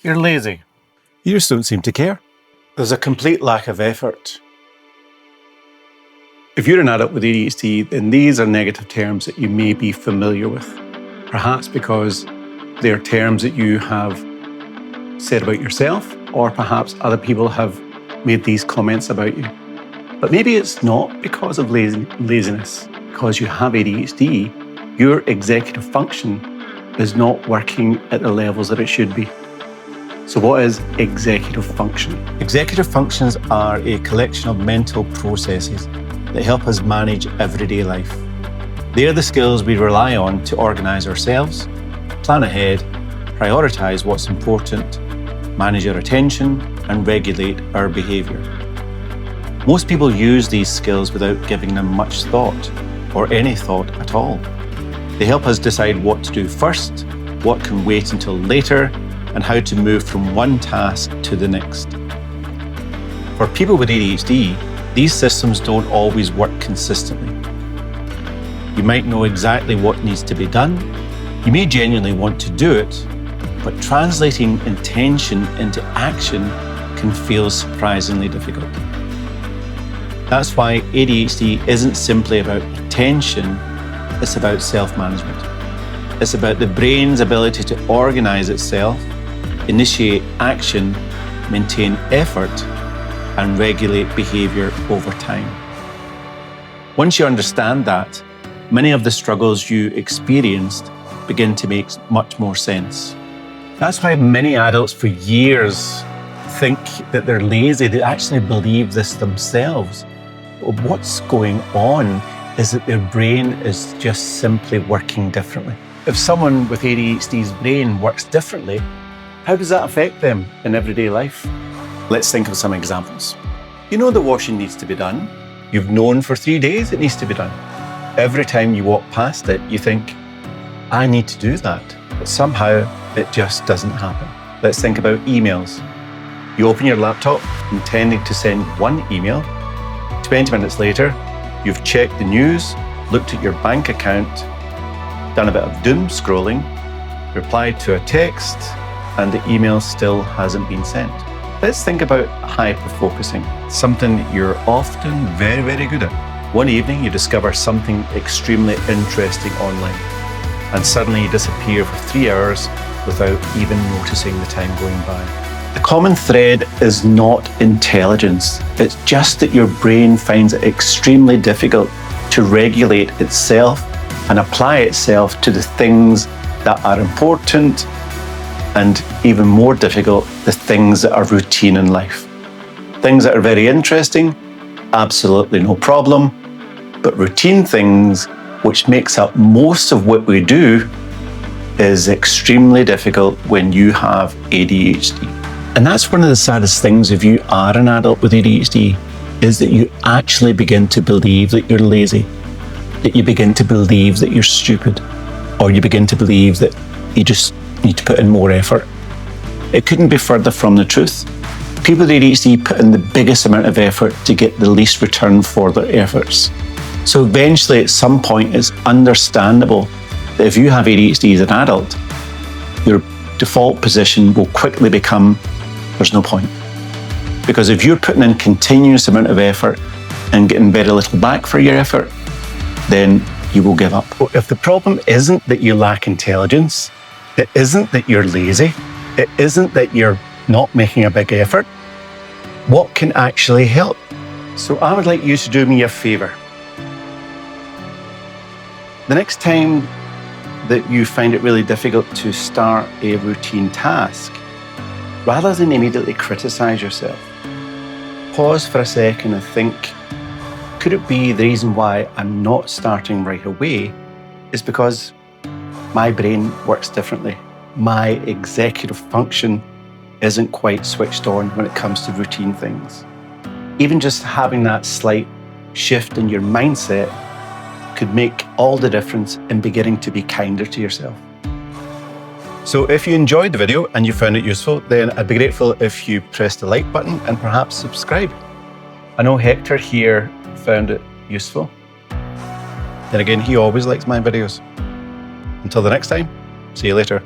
You're lazy. You just don't seem to care. There's a complete lack of effort. If you're an adult with ADHD, then these are negative terms that you may be familiar with, perhaps because they're terms that you have said about yourself, or perhaps other people have made these comments about you. But maybe it's not because of laziness. Because you have ADHD, your executive function is not working at the levels that it should be. So what is executive function? Executive functions are a collection of mental processes that help us manage everyday life. They are the skills we rely on to organise ourselves, plan ahead, prioritise what's important, manage our attention, and regulate our behaviour. Most people use these skills without giving them much thought, or any thought at all. They help us decide what to do first, what can wait until later, and how to move from one task to the next. For people with ADHD, these systems don't always work consistently. You might know exactly what needs to be done. You may genuinely want to do it, but translating intention into action can feel surprisingly difficult. That's why ADHD isn't simply about attention, it's about self-management. It's about the brain's ability to organise itself, initiate action, maintain effort, and regulate behaviour over time. Once you understand that, many of the struggles you experienced begin to make much more sense. That's why many adults for years think that they're lazy. They actually believe this themselves. What's going on is that their brain is just simply working differently. If someone with ADHD's brain works differently, how does that affect them in everyday life? Let's think of some examples. You know the washing needs to be done. You've known for 3 days it needs to be done. Every time you walk past it, you think, I need to do that. But somehow it just doesn't happen. Let's think about emails. You open your laptop intending to send one email. 20 minutes later, you've checked the news, looked at your bank account, done a bit of doom scrolling, replied to a text, and the email still hasn't been sent. Let's think about hyper-focusing, something that you're often very, very good at. One evening, you discover something extremely interesting online, and suddenly you disappear for 3 hours without even noticing the time going by. The common thread is not intelligence. It's just that your brain finds it extremely difficult to regulate itself and apply itself to the things that are important, and even more difficult, the things that are routine in life. Things that are very interesting, absolutely no problem, but routine things, which makes up most of what we do, is extremely difficult when you have ADHD. And that's one of the saddest things if you are an adult with ADHD, is that you actually begin to believe that you're lazy, that you begin to believe that you're stupid, or you begin to believe that you just need to put in more effort. It couldn't be further from the truth. People with ADHD put in the biggest amount of effort to get the least return for their efforts. So eventually, at some point, it's understandable that if you have ADHD as an adult, your default position will quickly become, there's no point. Because if you're putting in continuous amount of effort and getting very little back for your effort, then you will give up. But if the problem isn't that you lack intelligence, it isn't that you're lazy, it isn't that you're not making a big effort, what can actually help? So I would like you to do me a favour. The next time that you find it really difficult to start a routine task, rather than immediately criticise yourself, pause for a second and think, could it be the reason why I'm not starting right away is because my brain works differently. My executive function isn't quite switched on when it comes to routine things. Even just having that slight shift in your mindset could make all the difference in beginning to be kinder to yourself. So if you enjoyed the video and you found it useful, then I'd be grateful if you press the like button and perhaps subscribe. I know Hector here found it useful. Then again, he always likes my videos. Until the next time, see you later.